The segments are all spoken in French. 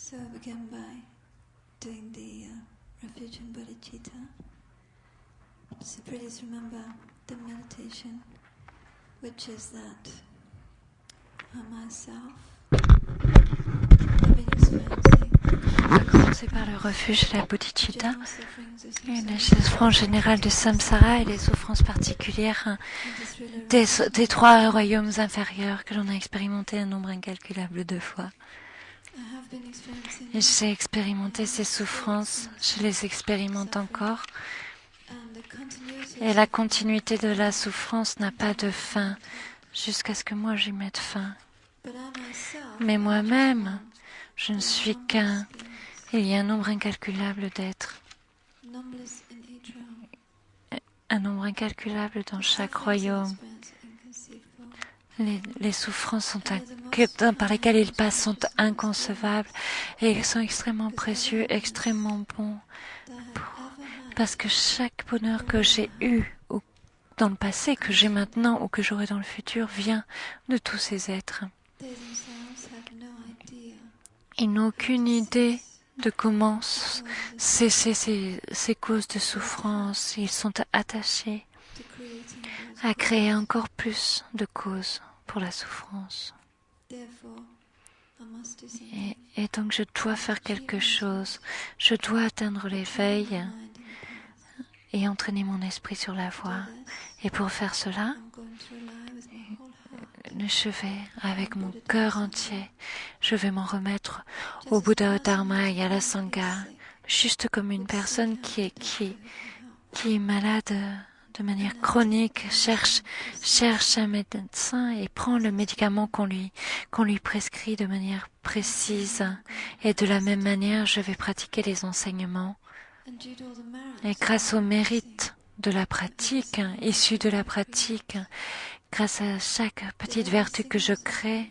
So I began by doing the refuge in bodhicitta. So please remember the meditation, which is that I myself have been experiencing. On va commencer par le refuge de la bodhicitta, la souffrance générale de samsara et les souffrances particulières des trois royaumes inférieurs que l'on a expérimenté un nombre incalculable de fois. Et j'ai expérimenté ces souffrances, je les expérimente encore. Et la continuité de la souffrance n'a pas de fin, jusqu'à ce que moi j'y mette fin. Mais moi-même, je ne suis qu'un. Il y a un nombre incalculable d'êtres. Un nombre incalculable dans chaque royaume. Les souffrances par lesquelles ils passent sont inconcevables et ils sont extrêmement précieux, extrêmement bons. Parce que chaque bonheur que j'ai eu dans le passé, que j'ai maintenant ou que j'aurai dans le futur vient de tous ces êtres. Ils n'ont aucune idée de comment cesser ces causes de souffrance. Ils sont attachés à créer encore plus de causes pour la souffrance. Et donc je dois faire quelque chose. Je dois atteindre l'éveil et entraîner mon esprit sur la voie. Et pour faire cela, je vais, avec mon cœur entier, je vais m'en remettre au Bouddha, au Dharma et à la Sangha, juste comme une personne qui est malade de manière chronique, cherche un médecin et prend le médicament qu'on lui prescrit de manière précise. Et de la même manière, je vais pratiquer les enseignements. Et grâce au mérite de la pratique, issu de la pratique, grâce à chaque petite vertu que je crée,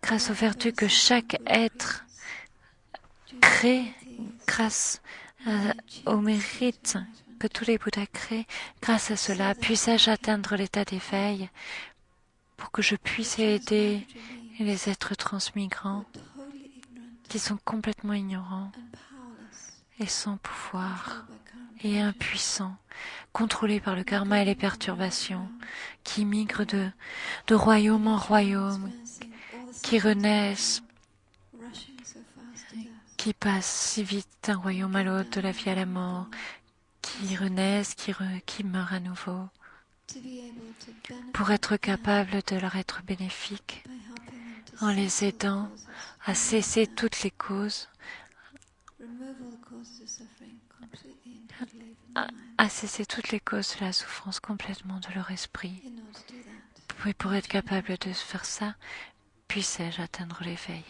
grâce aux vertus que chaque être crée, grâce au mérite que tous les Bouddhas créent, grâce à cela, puisse-je atteindre l'état d'éveil pour que je puisse aider les êtres transmigrants qui sont complètement ignorants et sans pouvoir et impuissants, contrôlés par le karma et les perturbations, qui migrent de royaume en royaume, qui renaissent, qui passent si vite d'un royaume à l'autre, de la vie à la mort, qui renaissent, qui meurent à nouveau, pour être capable de leur être bénéfique, en les aidant à cesser toutes les causes, à cesser toutes les causes de la souffrance complètement de leur esprit. Et pour être capable de faire ça, puisse-je atteindre l'éveil.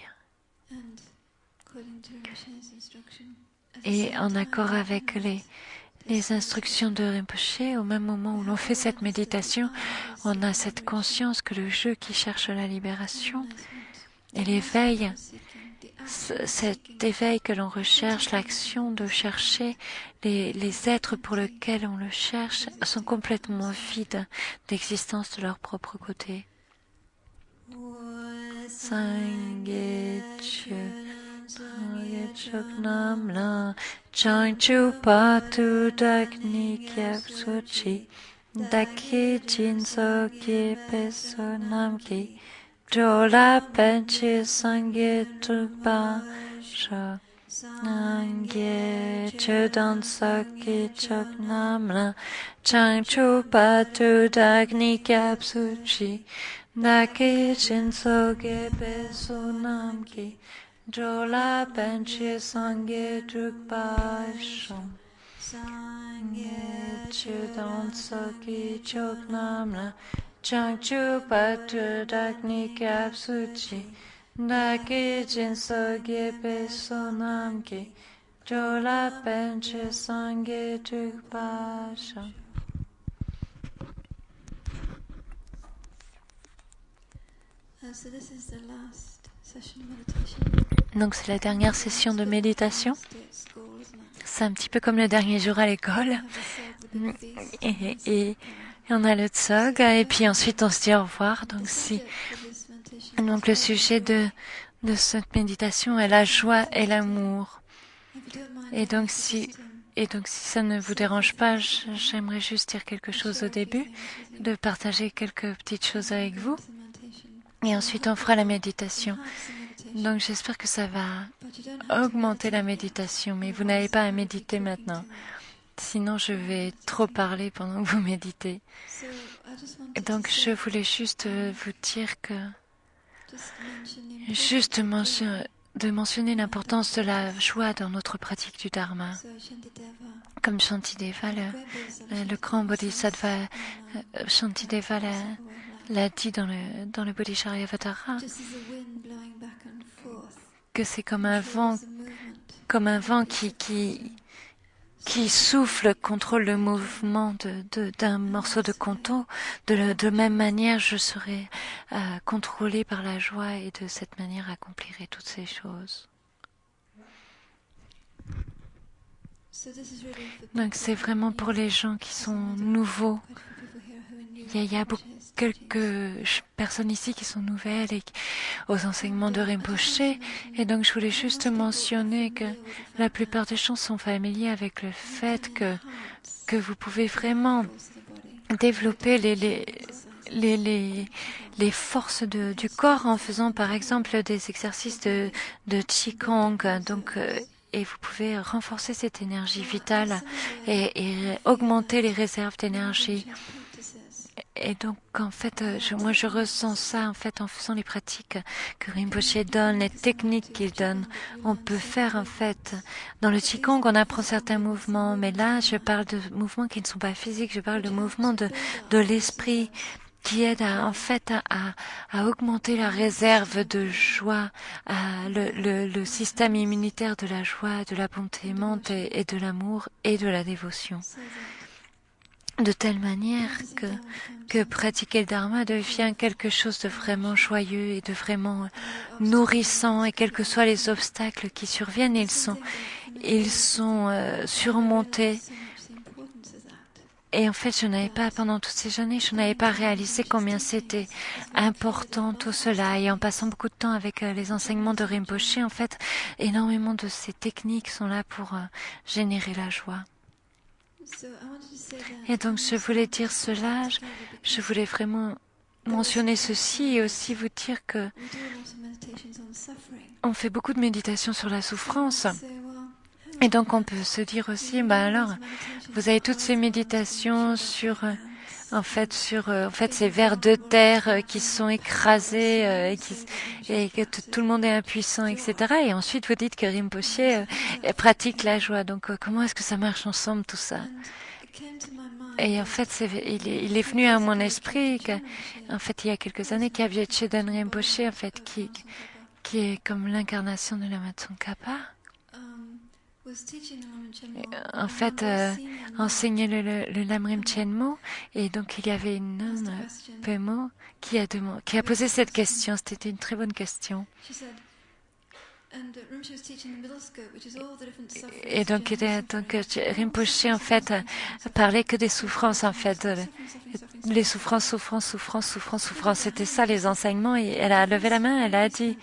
Et en accord avec les instructions de Rinpoche, au même moment où l'on fait cette méditation, on a cette conscience que le jeu qui cherche la libération et l'éveil, cet éveil que l'on recherche, l'action de chercher les êtres pour lesquels on le cherche, sont complètement vides d'existence de leur propre côté. Namla Changchu Patu Dagni Kyap Suchi Daki Jinso Ki Peso Namki Jola Penchi Sangye Tukpa Sha Nangye Chodan Saki Chok Namla Changchu Patu Dagni Kyap Suchi Daki Jinso Ki Peso Namki Jola Penche Sangye Drukpa Shom Sangye Chudon Soki Chok Namla Changchu Patu Dagni Kyap Suchi Daki Jin Sogye Peso Namki Jola Penche Sangye Drukpa Shom. So this is the last session of meditation. Donc c'est la dernière session de méditation. C'est un petit peu comme le dernier jour à l'école. Et on a le tsog et puis ensuite on se dit au revoir. Donc le sujet de de cette méditation est la joie et l'amour. Et donc si ça ne vous dérange pas, j'aimerais juste dire quelque chose au début, de partager quelques petites choses avec vous. Et ensuite, on fera la méditation. Donc, j'espère que ça va augmenter la méditation, mais vous n'avez pas à méditer maintenant. Sinon, je vais trop parler pendant que vous méditez. Et donc, je voulais juste vous dire que... Juste de mentionner l'importance de la joie dans notre pratique du Dharma. Comme Shantideva, le grand Bodhisattva, Shantideva l'a dit dans le Bodhisattvavatara, que c'est comme un vent qui souffle, contrôle le mouvement d'un morceau de conto. De même manière, je serai contrôlée par la joie et de cette manière accomplirai toutes ces choses. Donc c'est vraiment pour les gens qui sont nouveaux. Il y a quelques personnes ici qui sont nouvelles aux enseignements de Rinpoche. Et donc je voulais juste mentionner que la plupart des gens sont familiers avec le fait que vous pouvez vraiment développer les forces du corps en faisant par exemple des exercices de Qigong. Donc, et vous pouvez renforcer cette énergie vitale et augmenter les réserves d'énergie. Et donc, en fait, moi, je ressens ça, en fait, en faisant les pratiques que Rinpoche donne, les techniques qu'il donne. On peut faire, en fait, dans le Qigong, on apprend certains mouvements, mais là, je parle de mouvements qui ne sont pas physiques, je parle de mouvements de l'esprit qui aident à augmenter la réserve de joie, le système immunitaire de la joie, de la bonté aimante et de l'amour et de la dévotion. De telle manière que pratiquer le Dharma devient quelque chose de vraiment joyeux et de vraiment nourrissant, et quels que soient les obstacles qui surviennent, ils sont surmontés. Et en fait, pendant toutes ces années, je n'avais pas réalisé combien c'était important tout cela. Et en passant beaucoup de temps avec les enseignements de Rinpoche, en fait, énormément de ces techniques sont là pour générer la joie. Et donc, je voulais dire cela, je voulais vraiment mentionner ceci et aussi vous dire que on fait beaucoup de méditation sur la souffrance. Et donc, on peut se dire aussi, alors, vous avez toutes ces méditations sur ces vers de terre qui sont écrasés et que tout le monde est impuissant, etc. Et ensuite, vous dites que Rinpoche pratique la joie. Donc, comment est-ce que ça marche ensemble, tout ça? Et en fait, il est venu à mon esprit qu'en fait, il y a quelques années, Kyabje Chöden Rinpoche, en fait, qui est comme l'incarnation de Lama Tsongkhapa, en fait, enseignait le Lamrim Chenmo, et donc il y avait une nonne, Pemo, qui a posé cette question. C'était une très bonne question. Et donc Rinpoche, en fait, parlait que des souffrances, en fait. Les souffrances. C'était ça, les enseignements. Et elle a levé la main, elle a dit,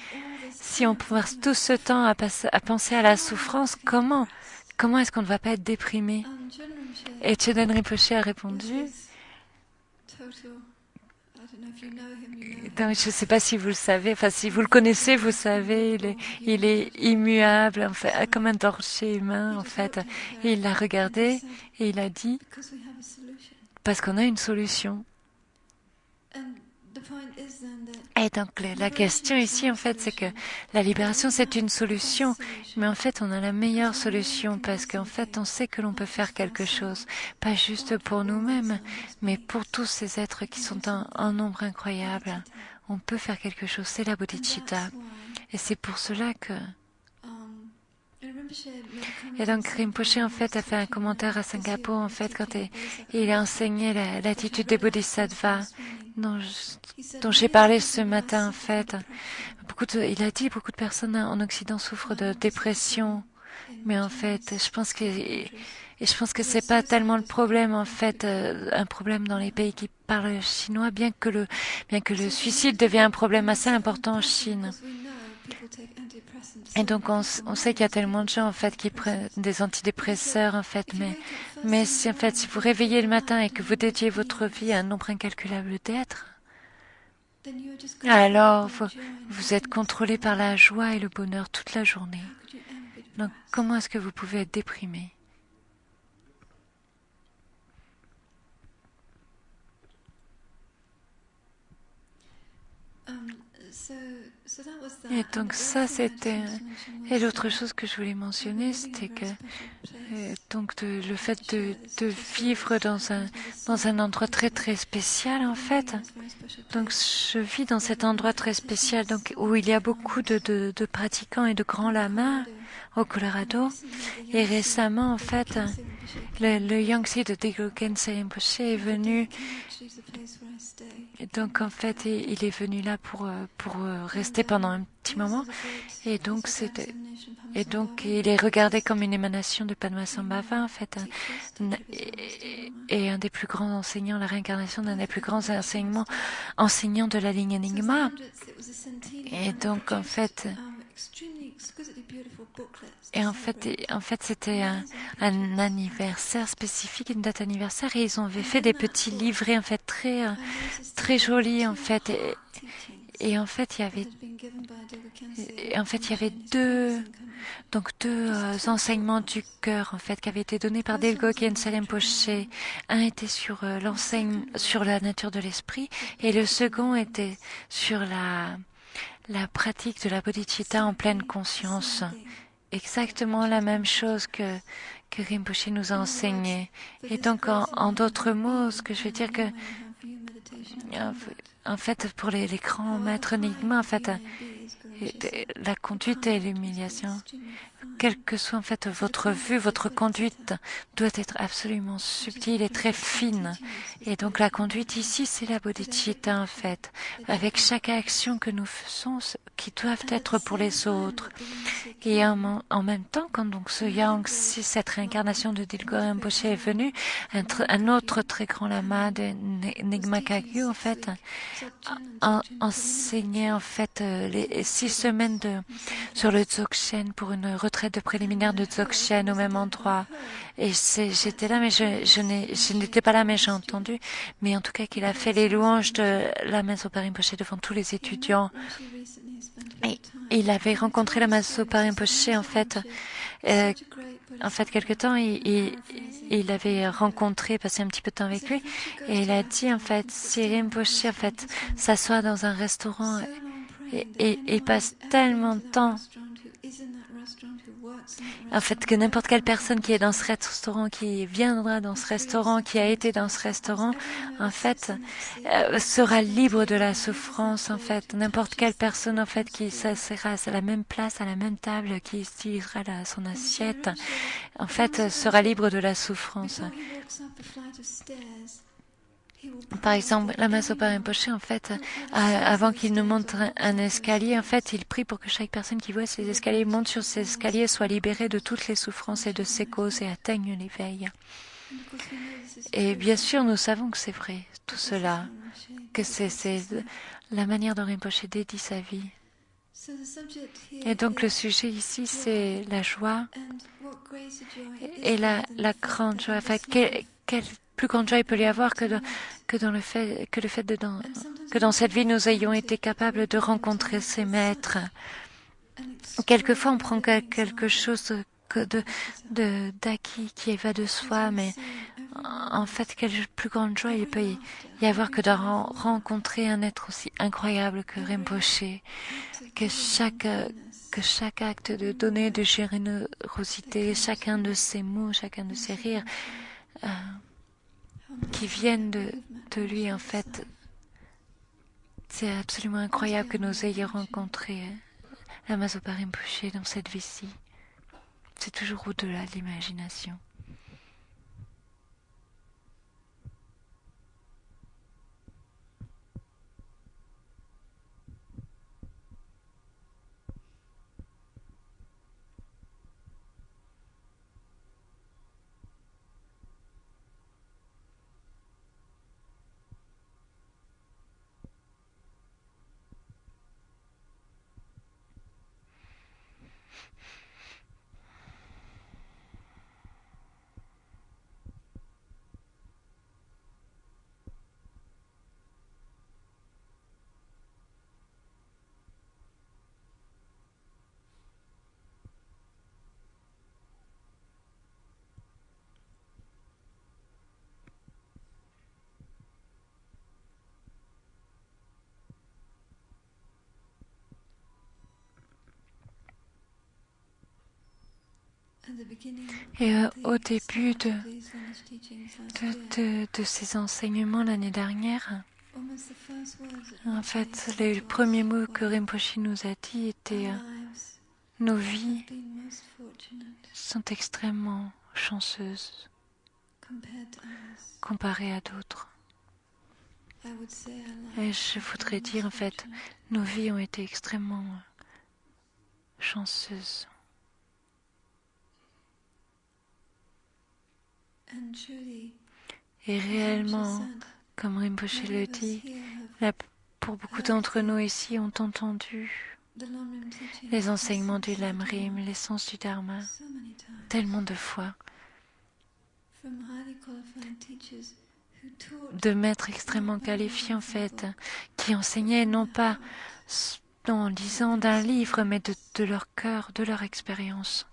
si on passe tout ce temps à penser à la souffrance, comment est-ce qu'on ne va pas être déprimé? Et Chöden Rinpoche a répondu, donc, je ne sais pas si vous le savez, enfin si vous le connaissez, vous savez, il est immuable, en fait, comme un torché humain, en fait. Et il l'a regardé et il a dit, parce qu'on a une solution. Et donc la question ici, en fait, c'est que la libération, c'est une solution, mais en fait, on a la meilleure solution parce qu'en fait, on sait que l'on peut faire quelque chose, pas juste pour nous-mêmes, mais pour tous ces êtres qui sont en nombre incroyable. On peut faire quelque chose, c'est la bodhicitta. Et c'est pour cela que... Et donc Rinpoche, en fait, a fait un commentaire à Singapour, en fait, quand il a enseigné l'attitude des bodhisattvas, dont j'ai parlé ce matin, en fait. Il a dit beaucoup de personnes en Occident souffrent de dépression, mais en fait, je pense que c'est pas tellement le problème, en fait, un problème dans les pays qui parlent chinois, bien que le suicide devient un problème assez important en Chine. Et donc on sait qu'il y a tellement de gens en fait qui prennent des antidépresseurs en fait, mais si en fait si vous réveillez le matin et que vous dédiez votre vie à un nombre incalculable d'êtres, alors vous êtes contrôlé par la joie et le bonheur toute la journée. Donc comment est-ce que vous pouvez être déprimé? Et donc ça c'était et l'autre chose que je voulais mentionner c'était que donc le fait de vivre dans un endroit très très spécial en fait. Donc je vis dans cet endroit très spécial donc où il y a beaucoup de pratiquants et de grands lamas au Colorado. Et récemment en fait le Yangtze de Dilgoken Rinpoche est venu. Et donc en fait il est venu là pour rester pendant un petit moment. Et donc il est regardé comme une émanation de Padmasambhava en fait, et un des plus grands enseignants, la réincarnation d'un des plus grands enseignants de la ligne Enigma. Et donc en fait c'était un anniversaire spécifique, une date anniversaire, et ils avaient fait des petits livrets en fait très jolis en fait. Et en fait, il y avait deux enseignements du cœur en fait qui avaient été donnés par Dilgoken Rinpoche. Un était sur sur la nature de l'esprit, et le second était sur la pratique de la bodhicitta en pleine conscience. Exactement la même chose que Rinpoche nous a enseigné. Et donc, en d'autres mots, ce que je veux dire que en fait, pour les grands maîtres Enigma, en fait, la conduite et l'humiliation, quelle que soit en fait votre vue, votre conduite doit être absolument subtile et très fine. Et donc la conduite ici, c'est la bodhicitta en fait, avec chaque action que nous faisons, qui doivent être pour les autres. Et en même temps, quand donc ce Yangtze, cette réincarnation de Dilgo Rinpoche est venue, un autre très grand lama de Nyingma Kagyu en fait enseignait en fait les 6 semaines sur le Dzogchen pour une retraite de préliminaire de Dzogchen au même endroit. Et j'étais là, mais je n'étais pas là, mais j'ai entendu. Mais en tout cas, qu'il a fait les louanges de la Masopa Rinpoche devant tous les étudiants. Et il avait rencontré la Masopa Rinpoche en fait quelque temps, il avait rencontré, passé un petit peu de temps avec lui, et il a dit en fait, si Rinpoche en fait s'assoit dans un restaurant et passe tellement de temps, en fait, que n'importe quelle personne qui est dans ce restaurant, qui viendra dans ce restaurant, qui a été dans ce restaurant, en fait, sera libre de la souffrance, en fait. N'importe quelle personne, en fait, qui s'assera à la même place, à la même table, qui utilisera son assiette, en fait, sera libre de la souffrance. Par exemple, la Masopa Rinpoche, en fait, avant qu'il ne monte un escalier, en fait, il prie pour que chaque personne qui voit ces escaliers, monte sur ces escaliers, soit libérée de toutes les souffrances et de ses causes et atteigne l'éveil. Et bien sûr, nous savons que c'est vrai, tout cela, que c'est la manière dont Rinpoche dédie sa vie. Et donc le sujet ici, c'est la joie et la grande joie. En fait, quelle plus grande joie il peut y avoir que dans cette vie nous ayons été capables de rencontrer ces maîtres. Quelquefois on prend quelque chose d'acquis qui va de soi, mais en fait, quelle plus grande joie il peut y avoir que de rencontrer un être aussi incroyable que Rinpoche, que chaque acte de donner de générosité, chacun de ses mots, chacun de ses rires, qui viennent de lui, en fait, c'est absolument incroyable que nous ayons rencontré la Masopa Rinpoche dans cette vie-ci. C'est toujours au-delà de l'imagination. Et au début de ces enseignements l'année dernière, en fait, les premiers mots que Rinpoche nous a dit étaient nos vies sont extrêmement chanceuses comparées à d'autres. Et je voudrais dire, en fait, nos vies ont été extrêmement chanceuses. Et réellement, comme Rinpoche le dit, pour beaucoup d'entre nous ici ont entendu les enseignements du Lamrim, l'essence du Dharma, tellement de fois, de maîtres extrêmement qualifiés en fait, qui enseignaient non pas en lisant d'un livre, mais de leur cœur, de leur expérience.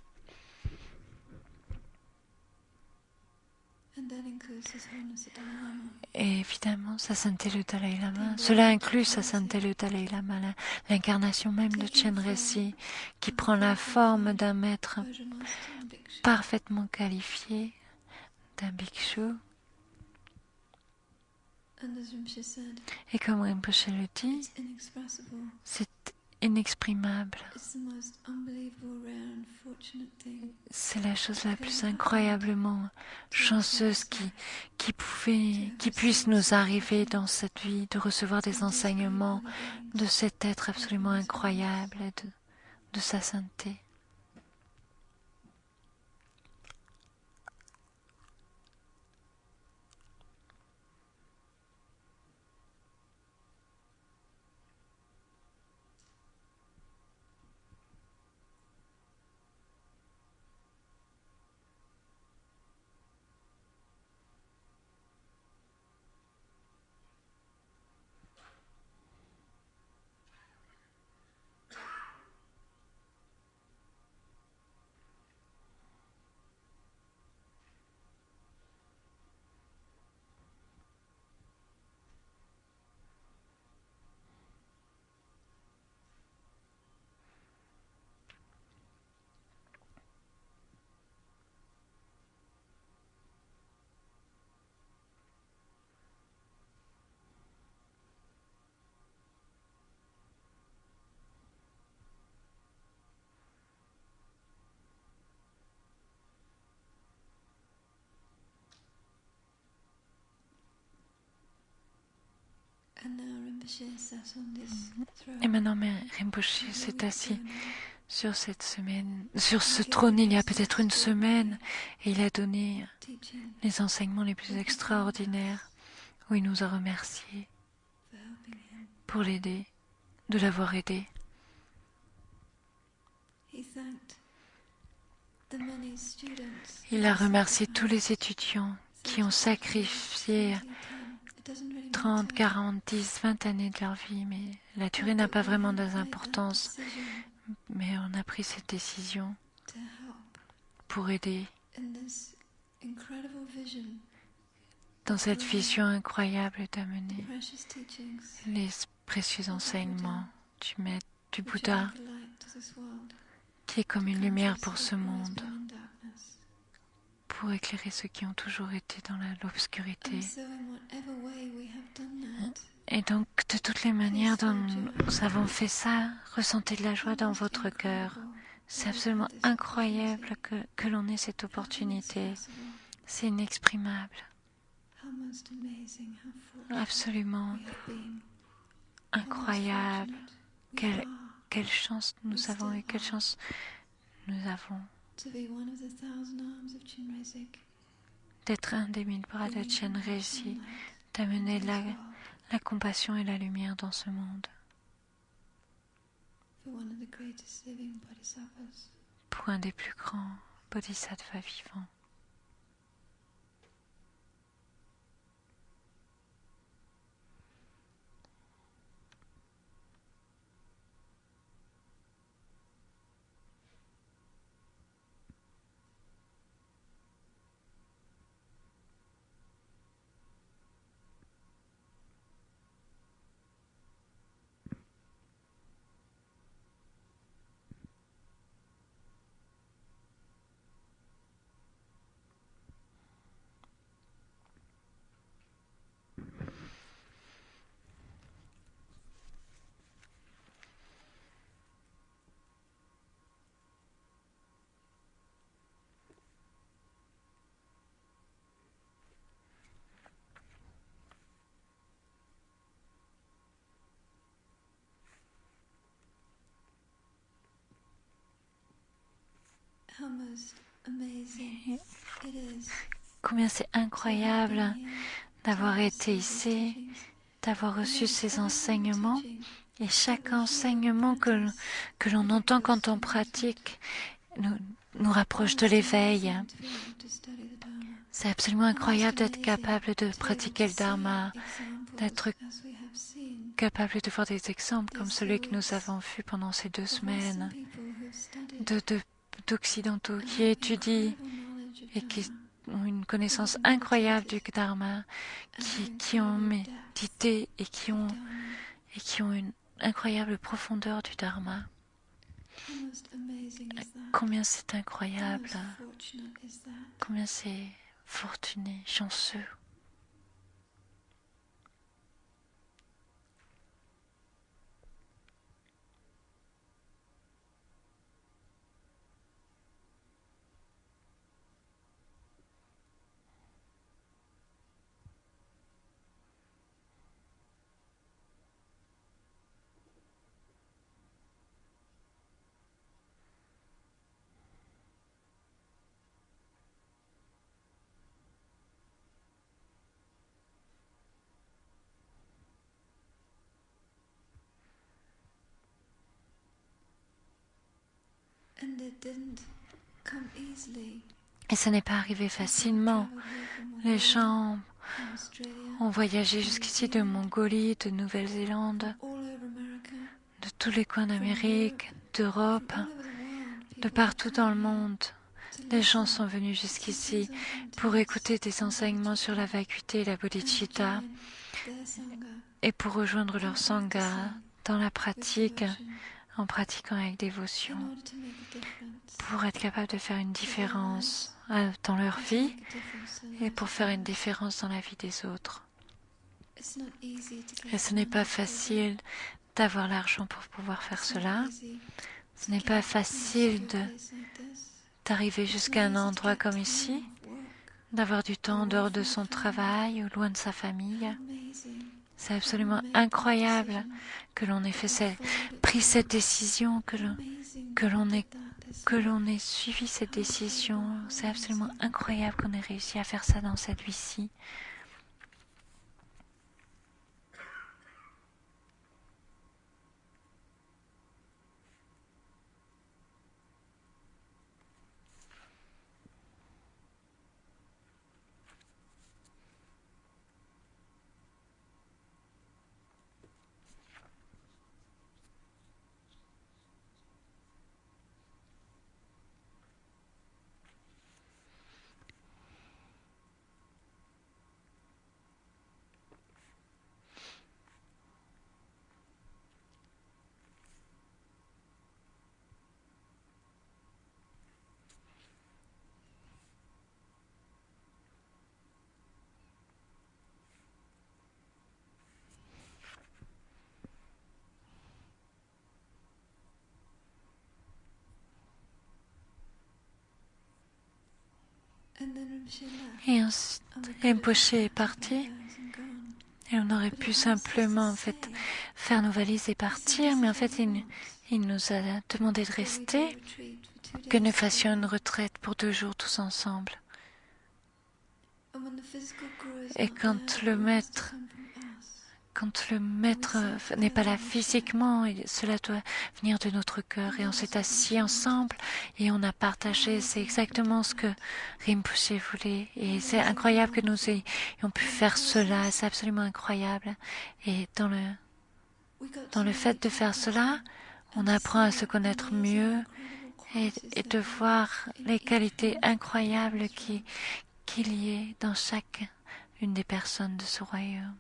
Et évidemment, Sa Sainteté le Dalai Lama, cela inclut Sa Sainteté le Dalai Lama, l'incarnation même de Chenrezig, qui prend la forme d'un maître parfaitement qualifié, d'un bhikshu. Et comme Rinpoche le dit, c'est inexprimable. C'est la chose la plus incroyablement chanceuse qui puisse nous arriver dans cette vie, de recevoir des enseignements de cet être absolument incroyable et de sa sainteté. Et maintenant, Rinpoche s'est assis sur ce trône il y a peut-être une semaine, et il a donné les enseignements les plus extraordinaires, où il nous a remerciés pour l'aider, de l'avoir aidé. Il a remercié tous les étudiants qui ont sacrifié 30, 40, 10, 20 années de leur vie, mais la durée n'a pas vraiment d'importance. Mais on a pris cette décision pour aider dans cette vision incroyable d'amener les précieux enseignements du Bouddha, qui est comme une lumière pour ce monde, pour éclairer ceux qui ont toujours été dans l'obscurité. Et donc, de toutes les manières dont nous avons fait ça, ressentez de la joie dans votre cœur. C'est absolument incroyable que l'on ait cette opportunité. C'est inexprimable. Absolument incroyable. Quelle chance nous avons et quelle chance nous avons d'être un des 1000 bras de Chenrezig, d'amener la compassion et la lumière dans ce monde. Pour un des plus grands bodhisattvas vivants. Combien c'est incroyable d'avoir été ici, d'avoir reçu ces enseignements. Et chaque enseignement que l'on entend quand on pratique nous rapproche de l'éveil. C'est absolument incroyable d'être capable de pratiquer le Dharma, d'être capable de voir des exemples comme celui que nous avons vu pendant ces 2 semaines, d'occidentaux qui étudient et qui ont une connaissance incroyable du Dharma, qui ont médité et qui ont une incroyable profondeur du Dharma. Combien c'est incroyable, combien c'est fortuné, chanceux. Et ça n'est pas arrivé facilement. Les gens ont voyagé jusqu'ici de Mongolie, de Nouvelle-Zélande, de tous les coins d'Amérique, d'Europe, de partout dans le monde. Les gens sont venus jusqu'ici pour écouter des enseignements sur la vacuité et la bodhicitta et pour rejoindre leur sangha dans la pratique, en pratiquant avec dévotion, pour être capable de faire une différence dans leur vie et pour faire une différence dans la vie des autres. Et ce n'est pas facile d'avoir l'argent pour pouvoir faire cela. Ce n'est pas facile d'arriver jusqu'à un endroit comme ici, d'avoir du temps en dehors de son travail ou loin de sa famille. C'est absolument incroyable que l'on ait pris cette décision, que l'on ait suivi cette décision. C'est absolument incroyable qu'on ait réussi à faire ça dans cette vie-ci. Et ensuite, Rinpoche est parti. Et on aurait pu simplement faire nos valises et partir, mais en fait il nous a demandé de rester, que nous fassions une retraite pour 2 jours tous ensemble. Et quand le maître n'est pas là physiquement, cela doit venir de notre cœur. Et on s'est assis ensemble et on a partagé. C'est exactement ce que Rinpoche voulait. Et c'est incroyable que nous ayons pu faire cela. C'est absolument incroyable. Et dans le fait de faire cela, on apprend à se connaître mieux et de voir les qualités incroyables qu'il y ait dans chaque une des personnes de ce royaume.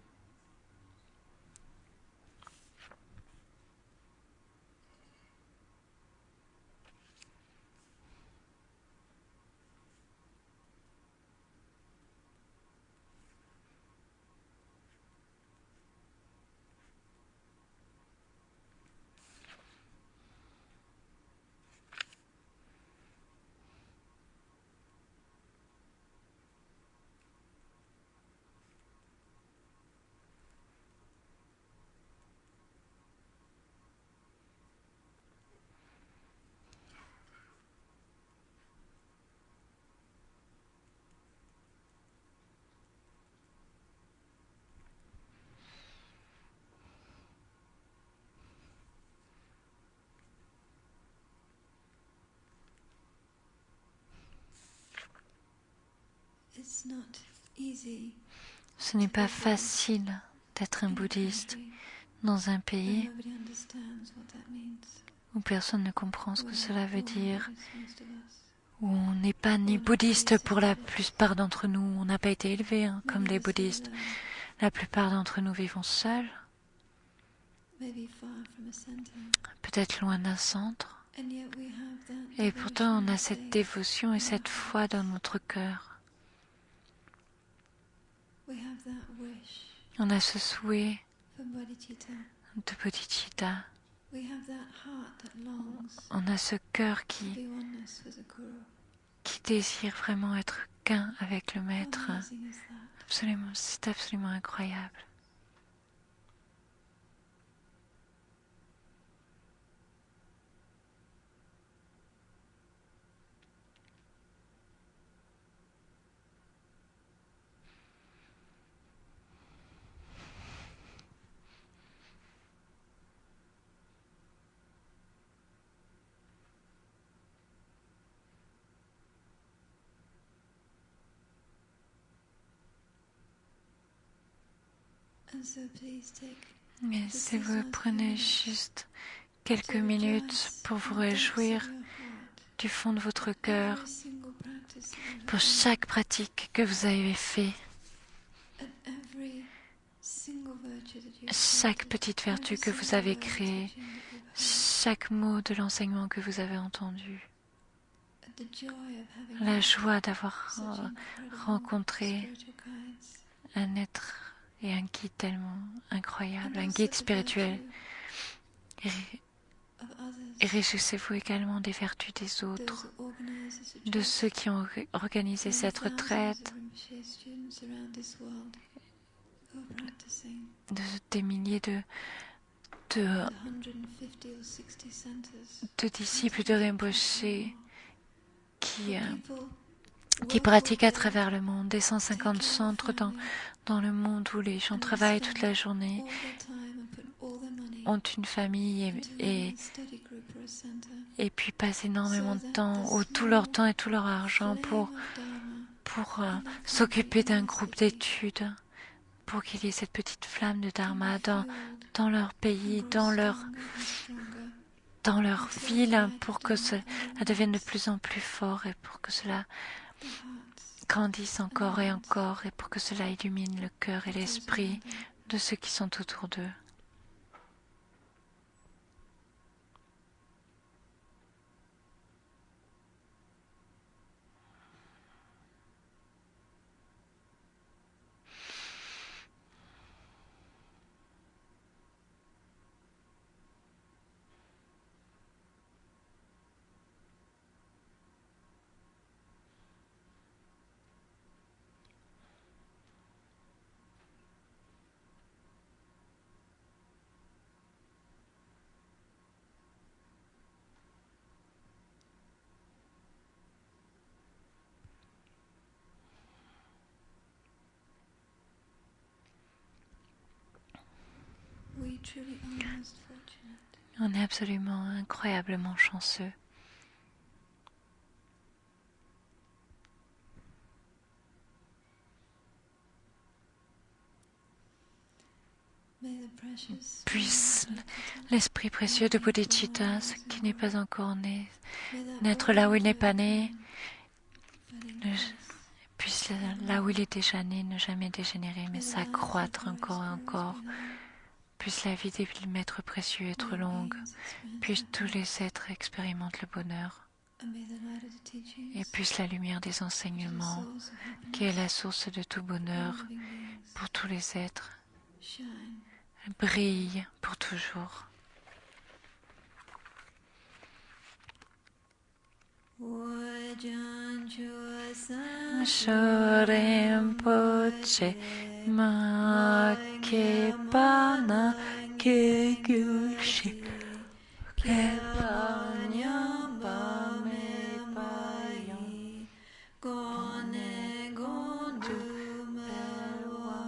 Ce n'est pas facile d'être un bouddhiste dans un pays où personne ne comprend ce que cela veut dire, où on n'est pas né bouddhiste pour la plupart d'entre nous. On n'a pas été élevés comme des bouddhistes. La plupart d'entre nous vivons seuls, peut-être loin d'un centre. Et pourtant, on a cette dévotion et cette foi dans notre cœur. On a ce souhait de bodhicitta. On a ce cœur qui désire vraiment être qu'un avec le Maître. Absolument, c'est absolument incroyable. Mais si vous prenez juste quelques minutes pour vous réjouir du fond de votre cœur, pour chaque pratique que vous avez fait, chaque petite vertu que vous avez créée, chaque mot de l'enseignement que vous avez entendu, la joie d'avoir rencontré un être et un guide tellement incroyable, un guide spirituel. Et réjouissez-vous également des vertus des autres, de ceux qui ont organisé cette retraite, des milliers de disciples de Rinpoché qui pratiquent à travers le monde, des 150 centres dans le monde où les gens travaillent toute la journée, ont une famille et puis passent énormément de temps, ou tout leur temps et tout leur argent pour s'occuper d'un groupe d'études, pour qu'il y ait cette petite flamme de Dharma dans leur pays, dans leur ville, pour que cela devienne de plus en plus fort et pour que cela grandisse encore et encore et pour que cela illumine le cœur et l'esprit de ceux qui sont autour d'eux. On est absolument incroyablement chanceux. Puisse l'esprit précieux de Bodhicitta, ce qui n'est pas encore né, naître là où il n'est pas né, puisse là où il est déjà né ne jamais dégénérer, mais s'accroître encore et encore. Puisse la vie des maîtres précieux être longue, puisse tous les êtres expérimentent le bonheur, et puisse la lumière des enseignements, qui est la source de tout bonheur pour tous les êtres, brille pour toujours. Shorinpoche ma kepana ke gyushi kepanya bame payon gone gondu melwasho.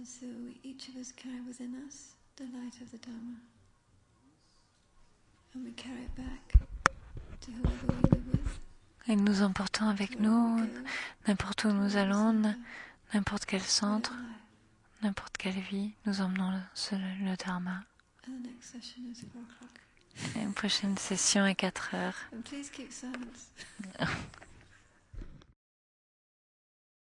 so each of us carry within us the light of the Dharma. And we carry it back to whoever we live with. Et nous emportons avec nous, n'importe où nous allons, n'importe quel centre, n'importe quelle vie, nous emmenons le Dharma. And the next session is 4 o'clock. Et une prochaine session à 4 heures. And please keep silence.